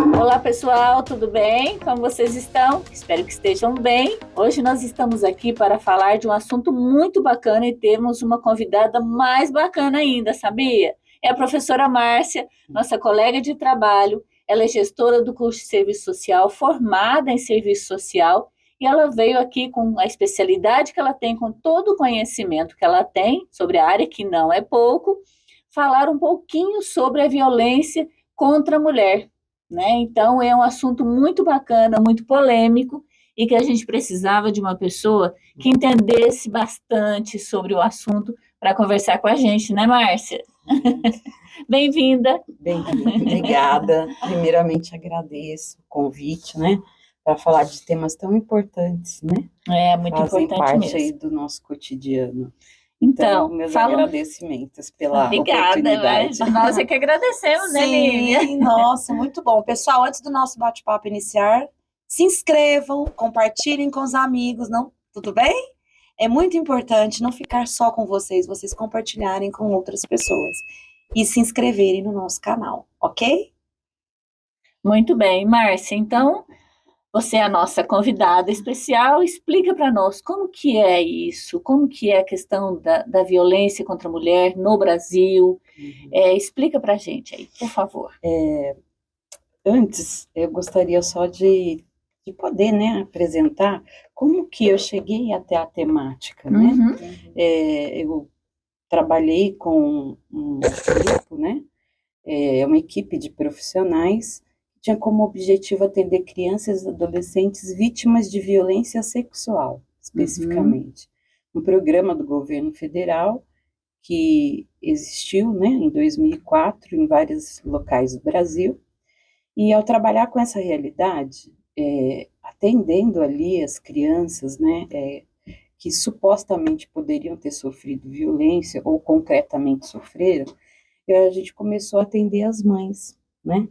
Olá pessoal, tudo bem? Como vocês estão? Espero que estejam bem. Hoje nós estamos aqui para falar de um assunto muito bacana e temos uma convidada mais bacana ainda, sabia? É a professora Márcia, nossa colega de trabalho. Ela é gestora do curso de Serviço Social, formada em Serviço Social, e ela veio aqui com a especialidade que ela tem, com todo o conhecimento que ela tem sobre a área, que não é pouco, falar um pouquinho sobre a violência contra a mulher, né? Então, é um assunto muito bacana, muito polêmico, e que a gente precisava de uma pessoa que entendesse bastante sobre o assunto para conversar com a gente, né, Márcia? Bem-vinda. Bem, obrigada. Primeiramente, agradeço o convite, né, para falar de temas tão importantes, né? É muito Fazem importante parte aí mesmo. do nosso cotidiano. Então, Então, meus fala. agradecimentos pela Obrigada, oportunidade. nós é que agradecemos, né, Lívia? Sim, nossa, muito bom. Pessoal, antes do nosso bate-papo iniciar, se inscrevam, compartilhem com os amigos, não? Tudo bem? É muito importante não ficar só com vocês compartilharem com outras pessoas e se inscreverem no nosso canal, ok? Muito bem, Márcia. Então, você é a nossa convidada especial. Explica para nós como que é isso, como que é a questão da violência contra a mulher no Brasil. Explica para a gente aí, por favor. Antes, eu gostaria só de poder, né, apresentar como que eu cheguei até a temática, né? Uhum. Eu trabalhei com um grupo, né? Uma equipe de profissionais que tinha como objetivo atender crianças e adolescentes vítimas de violência sexual, especificamente. Um programa do governo federal que existiu, né, em 2004 em vários locais do Brasil. E ao trabalhar com essa realidade, atendendo ali as crianças, né, que supostamente poderiam ter sofrido violência ou concretamente sofreram, a gente começou a atender as mães, né?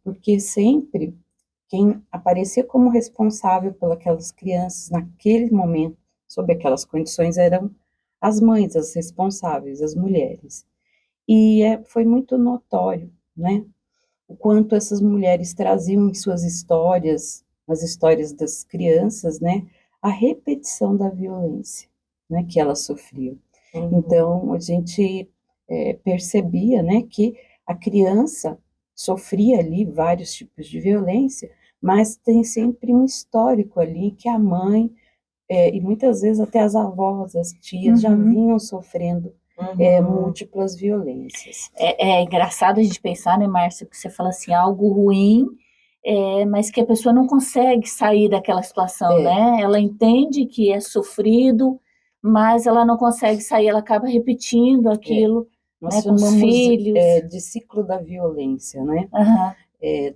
Porque sempre quem aparecia como responsável pelas crianças naquele momento, sob aquelas condições, eram as mães, as responsáveis, as mulheres. E foi muito notório, né? O quanto essas mulheres traziam em suas histórias, nas histórias das crianças, né? A repetição da violência, né? Que elas sofriam. Então, a gente percebia, né, que a criança sofria ali vários tipos de violência, mas tem sempre um histórico ali que a mãe, e muitas vezes até as avós, as tias, já vinham sofrendo múltiplas violências. É engraçado a gente pensar, né, Márcia, que você fala assim, algo ruim, mas que a pessoa não consegue sair daquela situação, né? Ela entende que é sofrido, mas ela não consegue sair, ela acaba repetindo aquilo, Nós né, com os chamamos filhos. de ciclo da violência, né? Aham.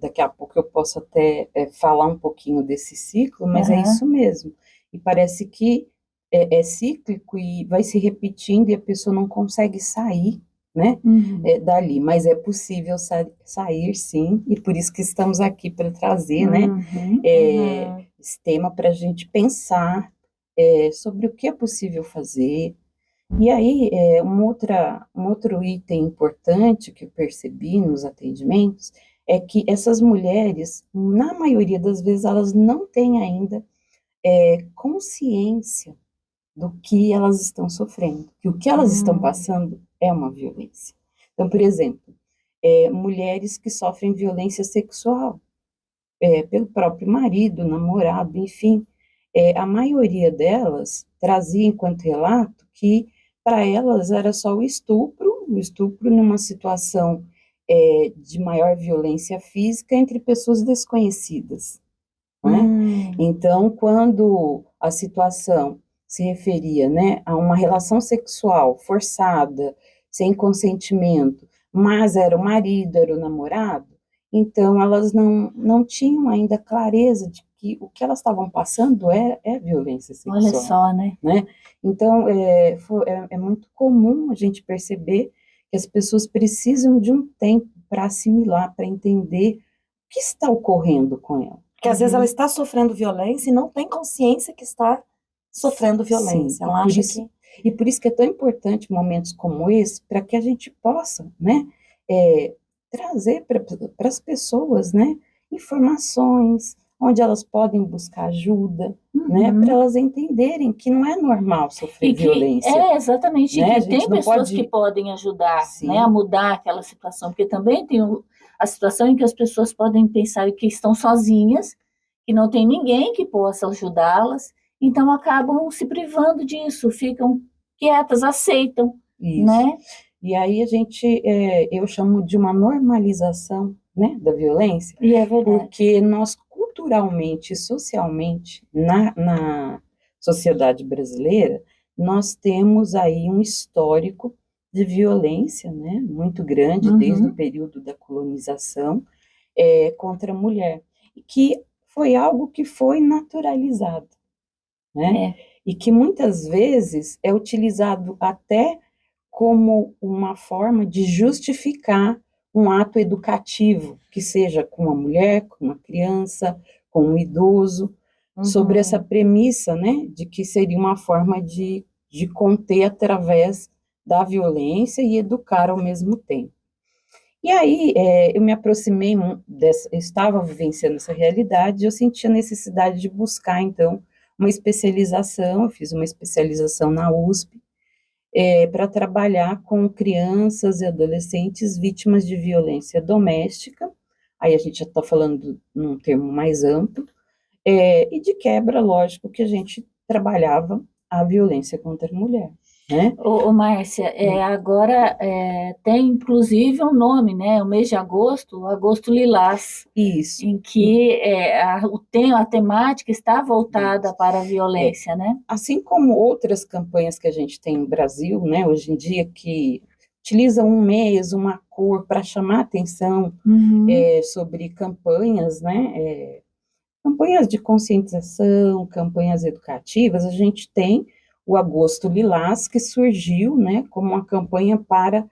Daqui a pouco eu posso até falar um pouquinho desse ciclo, mas é isso mesmo. E parece que é cíclico e vai se repetindo e a pessoa não consegue sair, né, dali. Mas é possível sair, sim, e por isso que estamos aqui para trazer, né, esse tema para a gente pensar sobre o que é possível fazer. E aí, um outro item importante que eu percebi nos atendimentos é que essas mulheres, na maioria das vezes, elas não têm ainda consciência do que elas estão sofrendo, que o que elas estão passando é uma violência. Então, por exemplo, mulheres que sofrem violência sexual, pelo próprio marido, namorado, enfim, a maioria delas trazia enquanto relato que para elas era só o estupro numa situação de maior violência física entre pessoas desconhecidas, né? Então, quando a situação se referia, né, a uma relação sexual forçada, sem consentimento, mas era o marido, era o namorado, então elas não tinham ainda clareza de que o que elas estavam passando é violência sexual. Olha só, né? Então, é muito comum a gente perceber que as pessoas precisam de um tempo para assimilar, para entender o que está ocorrendo com ela. Porque às vezes ela está sofrendo violência e não tem consciência que está sofrendo violência. Sim, ela acha que... E por isso que é tão importante momentos como esse, para que a gente possa, né, trazer para as pessoas, né, informações, onde elas podem buscar ajuda, né, para elas entenderem que não é normal sofrer E que violência, exatamente, né? A que gente tem não pessoas que pode, podem ajudar, né, a sim, mudar aquela situação, porque também tem a situação em que as pessoas podem pensar que estão sozinhas, que não tem ninguém que possa ajudá-las, então acabam se privando disso, ficam quietas, aceitam, isso. né? E aí eu chamo de uma normalização, né, da violência, E é verdade. porque nós culturalmente e socialmente, na sociedade brasileira, nós temos aí um histórico de violência, né, muito grande, desde o período da colonização, contra a mulher, e que foi algo que foi naturalizado, né, É. e que muitas vezes é utilizado até como uma forma de justificar um ato educativo, que seja com uma mulher, com uma criança, com um idoso, sobre essa premissa, né, de que seria uma forma de conter através da violência e educar ao mesmo tempo. E aí eu me aproximei eu estava vivenciando essa realidade, e eu senti a necessidade de buscar, então, uma especialização, eu fiz uma especialização na USP, para trabalhar com crianças e adolescentes vítimas de violência doméstica, aí a gente já está falando num termo mais amplo, e de quebra, lógico, que a gente trabalhava a violência contra a mulher, né? Ô, Márcia, agora tem inclusive um nome, né? O mês de agosto, o Agosto Lilás, Isso. em que a temática está voltada para a violência, né? Assim como outras campanhas que a gente tem no Brasil, né, hoje em dia, que utilizam um mês, uma cor para chamar atenção sobre campanhas, né, campanhas de conscientização, campanhas educativas, a gente tem o Agosto Lilás, que surgiu, né, como uma campanha para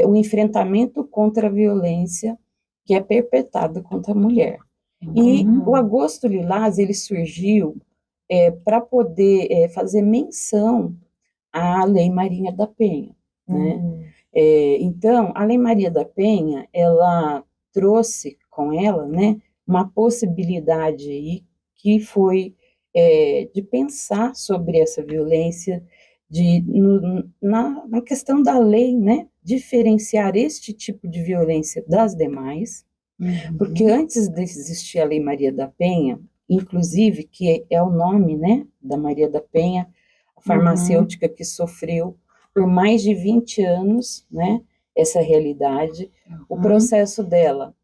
o enfrentamento contra a violência que é perpetrada contra a mulher. E o Agosto Lilás, ele surgiu para poder fazer menção à Lei Maria da Penha, né? Então, a Lei Maria da Penha, ela trouxe com ela, né, uma possibilidade aí que foi de pensar sobre essa violência, na questão da lei, né, diferenciar este tipo de violência das demais, porque antes de existir a Lei Maria da Penha, inclusive, que é o nome, né, da Maria da Penha, a farmacêutica que sofreu por mais de 20 anos, né, essa realidade. O processo dela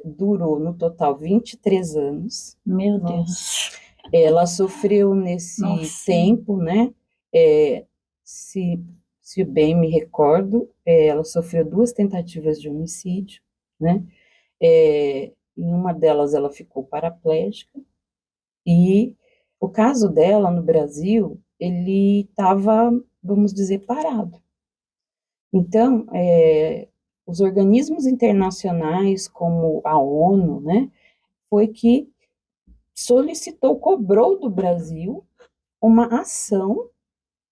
durou, no total, 23 anos. Meu Deus. Ela sofreu nesse tempo, né, se, se bem me recordo, ela sofreu 2 tentativas de homicídio, né, em uma delas ela ficou paraplégica, e o caso dela no Brasil, ele estava, vamos dizer, parado. Então, os organismos internacionais, como a ONU, né, foi que solicitou, cobrou do Brasil uma ação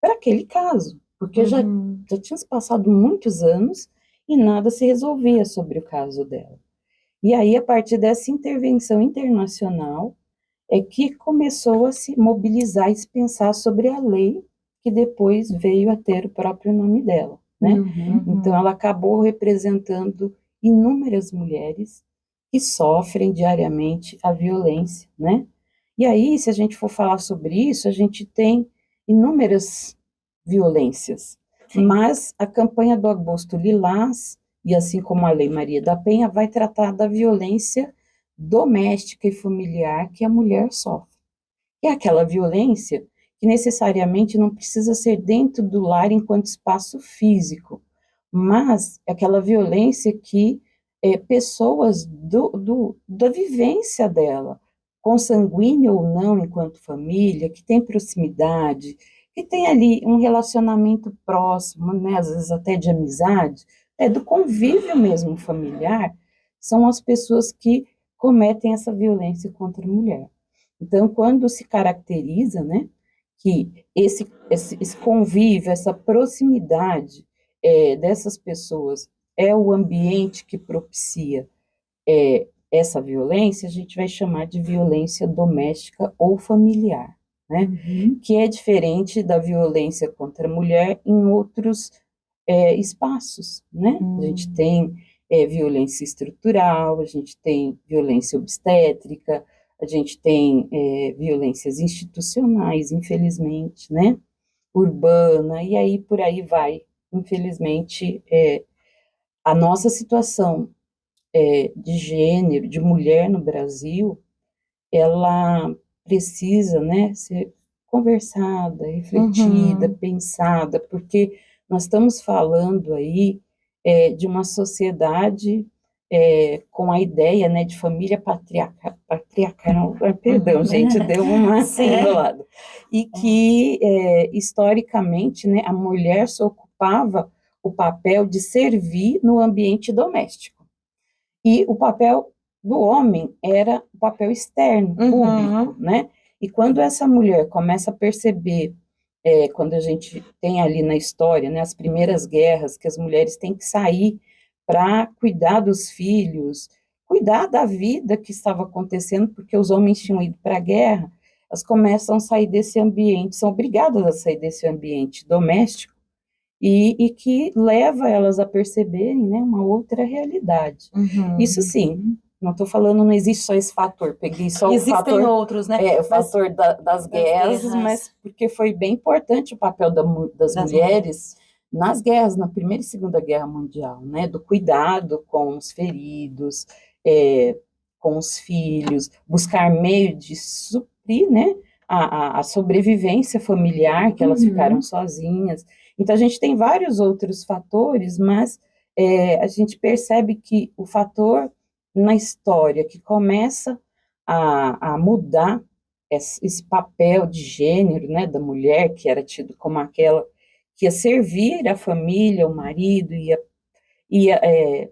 para aquele caso, porque já tinham se passado muitos anos e nada se resolvia sobre o caso dela. E aí, a partir dessa intervenção internacional, é que começou a se mobilizar e se pensar sobre a lei que depois veio a ter o próprio nome dela, né? Então, ela acabou representando inúmeras mulheres que sofrem diariamente a violência, né? E aí, se a gente for falar sobre isso, a gente tem inúmeras violências, mas a campanha do Agosto Lilás, e assim como a Lei Maria da Penha, vai tratar da violência doméstica e familiar que a mulher sofre. É aquela violência que necessariamente não precisa ser dentro do lar enquanto espaço físico, mas é aquela violência que pessoas da vivência dela, consanguínea ou não enquanto família, que tem proximidade, que tem ali um relacionamento próximo, né, às vezes até de amizade, do convívio mesmo familiar, são as pessoas que cometem essa violência contra a mulher. Então, quando se caracteriza, né, que esse convívio, essa proximidade dessas pessoas é o ambiente que propicia essa violência, a gente vai chamar de violência doméstica ou familiar, né? Que é diferente da violência contra a mulher em outros espaços, né? A gente tem violência estrutural, a gente tem violência obstétrica, a gente tem violências institucionais, infelizmente, né? Urbana, e aí por aí vai. Infelizmente, a nossa situação de gênero, de mulher no Brasil, ela precisa, né, ser conversada, refletida, pensada, porque nós estamos falando aí de uma sociedade com a ideia, né, de família patriarcal, perdão, gente, deu uma enrolada, e que historicamente, né, a mulher só ocupava o papel de servir no ambiente doméstico, e o papel do homem era o papel externo, público, né? E quando essa mulher começa a perceber, quando a gente tem ali na história, né, as primeiras guerras, que as mulheres têm que sair para cuidar dos filhos, cuidar da vida que estava acontecendo, porque os homens tinham ido para a guerra, elas começam a sair desse ambiente, são obrigadas a sair desse ambiente doméstico, e que leva elas a perceberem, né, uma outra realidade. Isso sim, não estou falando, não existe só esse fator, peguei só o fator... Existem outros, né? o fator das guerras, mas porque foi bem importante o papel das mulheres nas guerras, na Primeira e Segunda Guerra Mundial, né, do cuidado com os feridos, com os filhos, buscar meio de suprir, né, a sobrevivência familiar, que elas ficaram sozinhas. Então, a gente tem vários outros fatores, mas a gente percebe que o fator na história que começa a mudar esse papel de gênero, né, da mulher, que era tido como aquela que ia servir a família, o marido, ia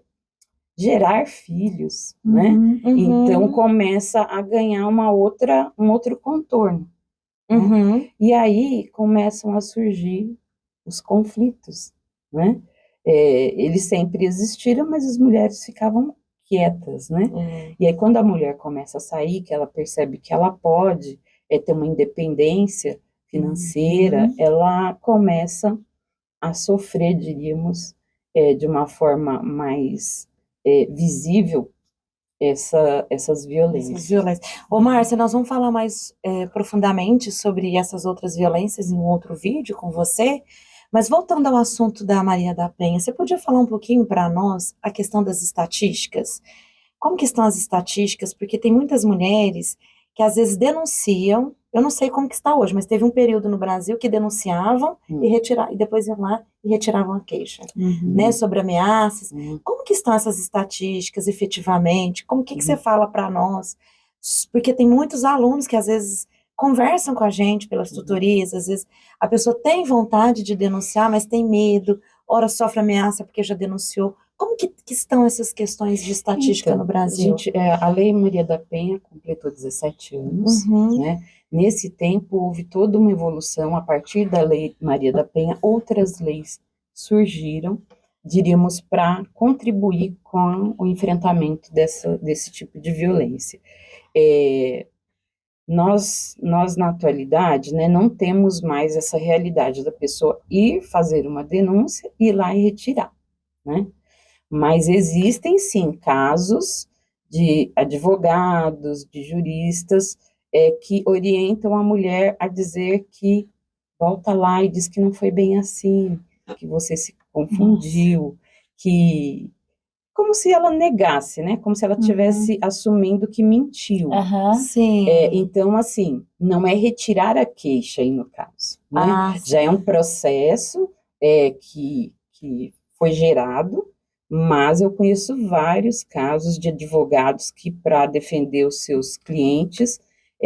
gerar filhos, né? Então, começa a ganhar um outro contorno. Né? E aí começam a surgir os conflitos, né? Eles sempre existiram, mas as mulheres ficavam quietas, né? E aí quando a mulher começa a sair, que ela percebe que ela pode ter uma independência financeira, ela começa a sofrer, diríamos, de uma forma mais visível, essas violências. Ô, Márcia, nós vamos falar mais profundamente sobre essas outras violências em um outro vídeo com você, mas voltando ao assunto da Maria da Penha, você podia falar um pouquinho para nós a questão das estatísticas? Como que estão as estatísticas? Porque tem muitas mulheres que às vezes denunciam, eu não sei como que está hoje, mas teve um período no Brasil que denunciavam e depois iam lá e retiravam a queixa, né, sobre ameaças. Como que estão essas estatísticas efetivamente? Como que você fala para nós? Porque tem muitos alunos que às vezes conversam com a gente pelas tutorias, às vezes a pessoa tem vontade de denunciar, mas tem medo, ora sofre ameaça porque já denunciou. Como que estão essas questões de estatística no Brasil? A Lei Maria da Penha completou 17 anos, né? Nesse tempo houve toda uma evolução, a partir da Lei Maria da Penha, outras leis surgiram, diríamos, para contribuir com o enfrentamento desse tipo de violência. Nós na atualidade, né, não temos mais essa realidade da pessoa ir fazer uma denúncia, ir lá e retirar, né? Mas existem, sim, casos de advogados, de juristas, que orientam a mulher a dizer que volta lá e diz que não foi bem assim, que você se confundiu, que... Como se ela negasse, né? Como se ela estivesse assumindo que mentiu. Sim. Então, assim, não é retirar a queixa aí no caso, né? Já é um processo que foi gerado, mas eu conheço vários casos de advogados que, para defender os seus clientes,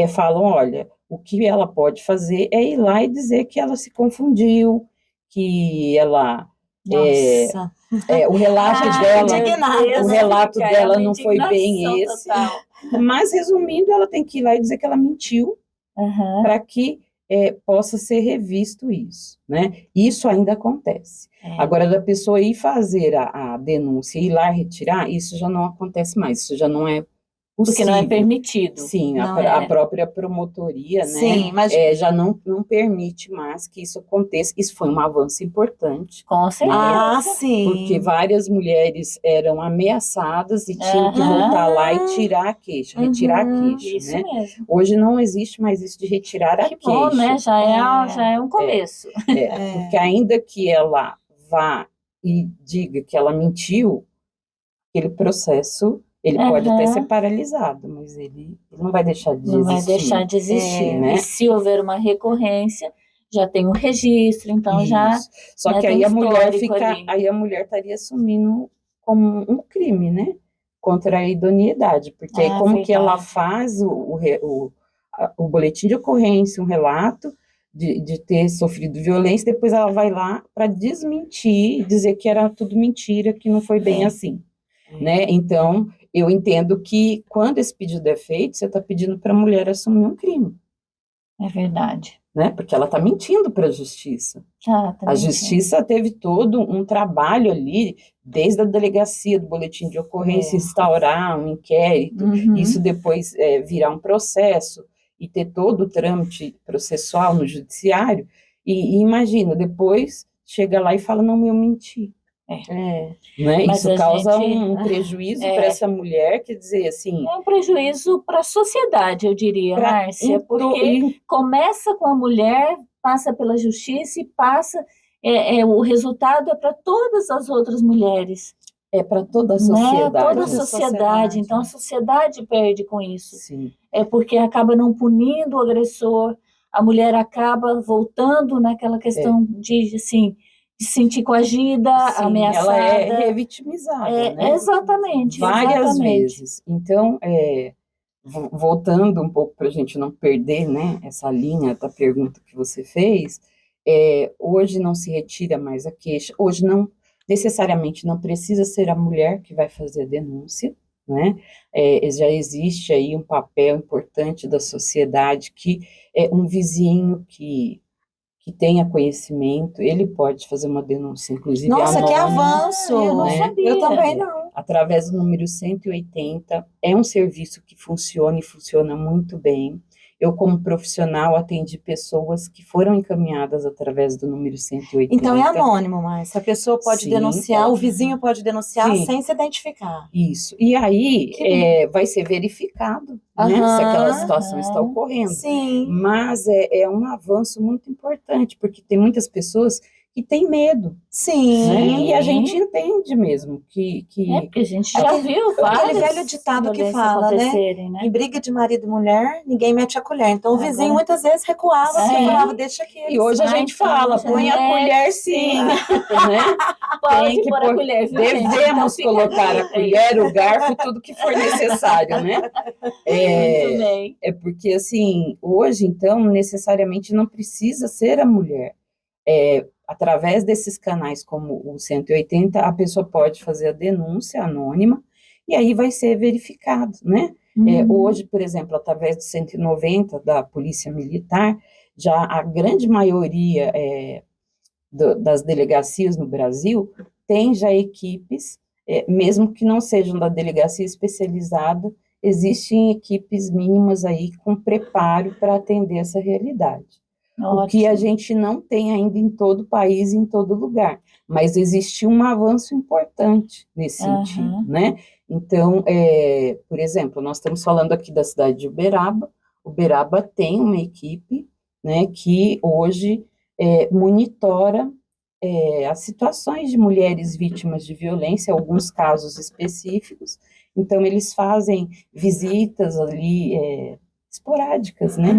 falam, olha, o que ela pode fazer é ir lá e dizer que ela se confundiu, que ela... Nossa. O relato dela não foi bem esse, mas resumindo, ela tem que ir lá e dizer que ela mentiu, para que possa ser revisto isso, né? Isso ainda acontece. É. Agora, da pessoa ir fazer a denúncia e ir lá retirar, isso já não acontece mais, isso já não é Porque não é possível. permitido. Sim, Não a é. própria promotoria, Sim, né, mas já não permite mais que isso aconteça. Isso foi um avanço importante, Com certeza. porque sim. várias mulheres eram ameaçadas e tinham que Aham. voltar lá e tirar a queixa, retirar a Uhum. queixa, Isso né? mesmo. Hoje não existe mais isso de retirar a Que bom, né? queixa. Já é um começo. Porque ainda que ela vá e diga que ela mentiu, aquele processo, ele pode até ser Aham. paralisado, mas ele não vai deixar de Não vai existir. deixar de existir. né? E se houver uma recorrência, já tem um registro, então já, Isso. Só né, que tem aí um a mulher histórico ali. aí a mulher estaria assumindo como um crime, né? Contra a idoneidade, porque aí como que ela Verdade. faz o boletim de ocorrência, um relato de ter sofrido violência, depois ela vai lá para desmentir, dizer que era tudo mentira, que não foi bem assim, né? Então, eu entendo que quando esse pedido é feito, você está pedindo para a mulher assumir um crime, É verdade. né? Porque ela está mentindo para a justiça. Tá A mentindo. justiça teve todo um trabalho ali, desde a delegacia do boletim de ocorrência, instaurar um inquérito, Uhum. isso depois virar um processo e ter todo o trâmite processual no judiciário. E imagina, depois chega lá e fala, não, eu menti. Né? Mas Isso a causa gente- um prejuízo para essa mulher, quer dizer, assim, É um prejuízo para a sociedade, eu diria, Márcia, porque começa com a mulher, passa pela justiça e passa, o resultado é para todas as outras mulheres, para toda a né? sociedade. Toda a Toda a sociedade. sociedade. Então a sociedade perde com isso. Sim. É porque acaba não punindo o agressor, a mulher acaba voltando naquela questão de, assim, de se sentir coagida, Sim, ameaçada. ela é revitimizada, né? Exatamente, Várias exatamente. vezes. Então, voltando um pouco para a gente não perder, né, essa linha da pergunta que você fez, hoje não se retira mais a queixa, hoje não necessariamente não precisa ser a mulher que vai fazer a denúncia, né? Já existe aí um papel importante da sociedade que um vizinho que tenha conhecimento, ele pode fazer uma denúncia, inclusive Nossa, que anônima, avanço! Eu não né? sabia. Eu também não. através do número 180. É um serviço que funciona e funciona muito bem. Eu, como profissional, atendi pessoas que foram encaminhadas através do número 180. Então é anônimo, mas a pessoa pode Sim, denunciar, o vizinho pode denunciar Sim. sem se identificar. Isso. E aí Que vai ser verificado, né, Aham, se aquela situação aham. está ocorrendo. Sim. Mas é um avanço muito importante, porque tem muitas pessoas que têm medo, Sim. né? E a gente entende mesmo que Porque a gente já viu vários aquele velho ditado que fala, né? acontecerem, né? Em briga de marido e mulher, ninguém mete a colher. Então o Agora- vizinho muitas vezes recuava, porque Sim. falava, deixa aqui. E hoje a gente fala, põe a colher sim, né? Pode Tem que pôr a pôr- colher, viu, gente? Então Devemos fica a colocar a dica aí. colher, o garfo, tudo que for necessário, né? Muito bem. É porque, assim, hoje, então, necessariamente não precisa ser a mulher. Através desses canais como o 180, a pessoa pode fazer a denúncia anônima e aí vai ser verificado, né? Hoje, por exemplo, através do 190 da Polícia Militar, já a grande maioria das delegacias no Brasil tem já equipes, mesmo que não sejam da delegacia especializada, existem equipes mínimas aí com preparo para atender essa realidade. O que a gente não tem ainda em todo o país, em todo lugar, mas existe um avanço importante nesse sentido, né? Então, por exemplo, nós estamos falando aqui da cidade de Uberaba. Uberaba tem uma equipe, né, que hoje monitora as situações de mulheres vítimas de violência, alguns casos específicos. Então, eles fazem visitas ali esporádicas, né,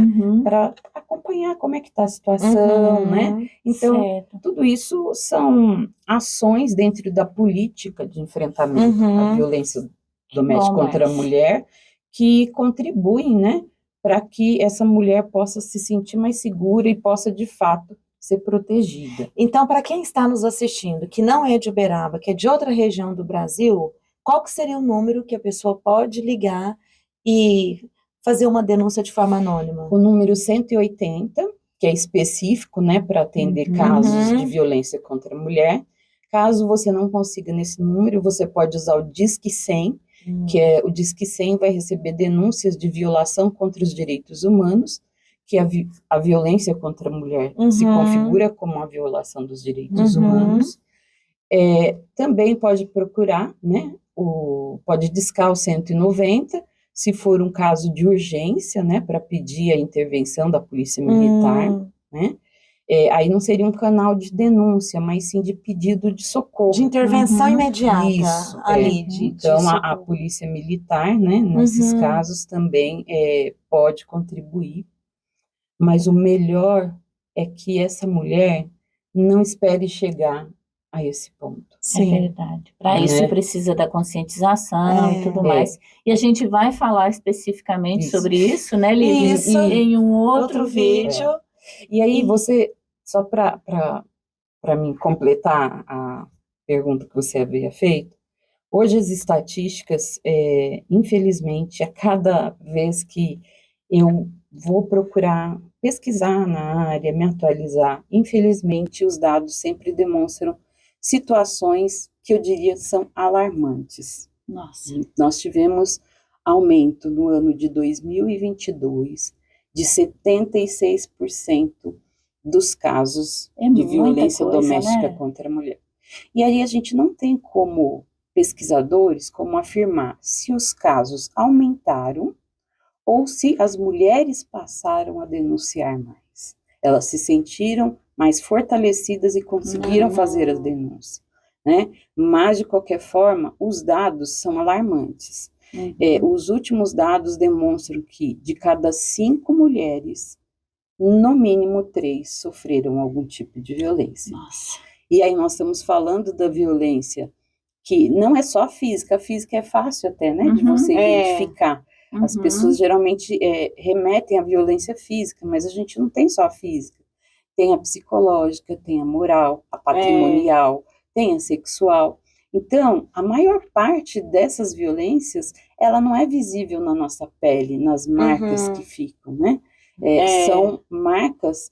para acompanhar como é que está a situação, né? Então, tudo isso são ações dentro da política de enfrentamento à violência doméstica contra a mulher que contribuem, né, para que essa mulher possa se sentir mais segura e possa, de fato, ser protegida. Então, para quem está nos assistindo, que não é de Uberaba, que é de outra região do Brasil, qual que seria o número que a pessoa pode ligar e fazer uma denúncia de forma anônima? O número 180 que é específico, né, para atender Uhum. casos de violência contra a mulher. Caso você não consiga nesse número, você pode usar o Disque 100, que é o Disque 100 vai receber denúncias de violação contra os direitos humanos, que a violência contra a mulher se configura como uma violação dos direitos humanos. Também pode procurar, né, pode discar o 190, se for um caso de urgência, né, para pedir a intervenção da polícia militar, né. Aí não seria um canal de denúncia, mas sim de pedido de socorro. De intervenção imediata. Isso, ali. Então, a polícia militar, né, nesses casos também pode contribuir, mas o melhor é que essa mulher não espere chegar a esse ponto. Sim. É verdade. Para isso precisa da conscientização e tudo mais. E a gente vai falar especificamente sobre isso, né, Lívia? Isso. Em um outro vídeo. E aí você, só para me completar a pergunta que você havia feito, hoje as estatísticas, infelizmente, a cada vez que eu vou procurar pesquisar na área, me atualizar, infelizmente os dados sempre demonstram situações que eu diria são alarmantes. Nossa. Nós tivemos aumento no ano de 2022 de 76% dos casos de violência doméstica contra a mulher. E aí a gente não tem como pesquisadores como afirmar se os casos aumentaram ou se as mulheres passaram a denunciar mais. Elas se sentiram mais fortalecidas e conseguiram fazer as denúncias, né? Mas, de qualquer forma, os dados são alarmantes. Os últimos dados demonstram que, de cada 5 mulheres, no mínimo 3 sofreram algum tipo de violência. Nossa. E aí nós estamos falando da violência que não é só física, a física é fácil até, né, de você identificar. As pessoas geralmente remetem à violência física, mas a gente não tem só a física. Tem a psicológica, tem a moral, a patrimonial, tem a sexual. Então, a maior parte dessas violências, ela não é visível na nossa pele, nas marcas que ficam, né? São marcas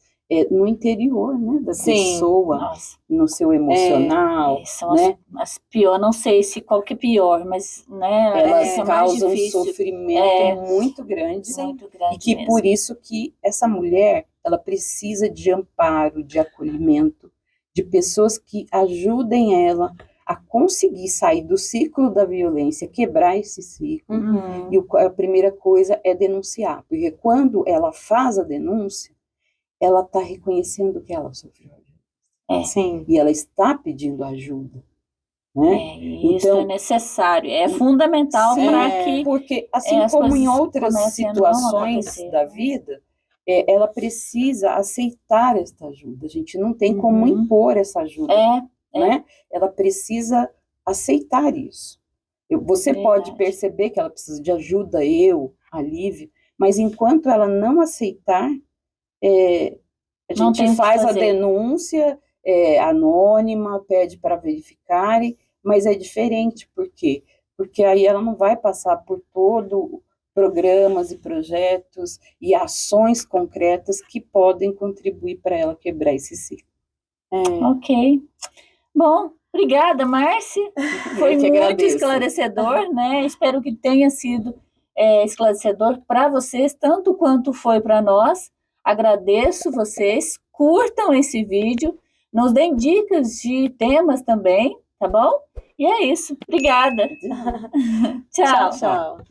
no interior, né, da pessoa, no seu emocional, são né? as pior, não sei se qual que é pior, mas, né, elas é causam mais difícil. sofrimento muito grande, Muito grande e que mesmo. por isso que essa mulher, ela precisa de amparo, de acolhimento, de pessoas que ajudem ela a conseguir sair do ciclo da violência, quebrar esse ciclo. E a primeira coisa é denunciar, porque quando ela faz a denúncia, ela está reconhecendo que ela sofreu ajuda. E ela está pedindo ajuda. Né? Isso então, é necessário, é fundamental para que... Porque, assim como em outras situações da vida, ela precisa aceitar esta ajuda. A gente não tem como impor essa ajuda. Né? Ela precisa aceitar isso. Você pode perceber que ela precisa de ajuda, a Lívia, mas enquanto ela não aceitar, a gente faz a denúncia anônima, pede para verificarem, mas é diferente, por quê? Porque aí ela não vai passar por todo programas e projetos e ações concretas que podem contribuir para ela quebrar esse ciclo. Ok. Bom, obrigada, Márcia. Foi muito esclarecedor, né? Espero que tenha sido esclarecedor para vocês, tanto quanto foi para nós. Agradeço vocês, curtam esse vídeo, nos deem dicas de temas também, tá bom? E é isso. Obrigada. Tchau. Tchau.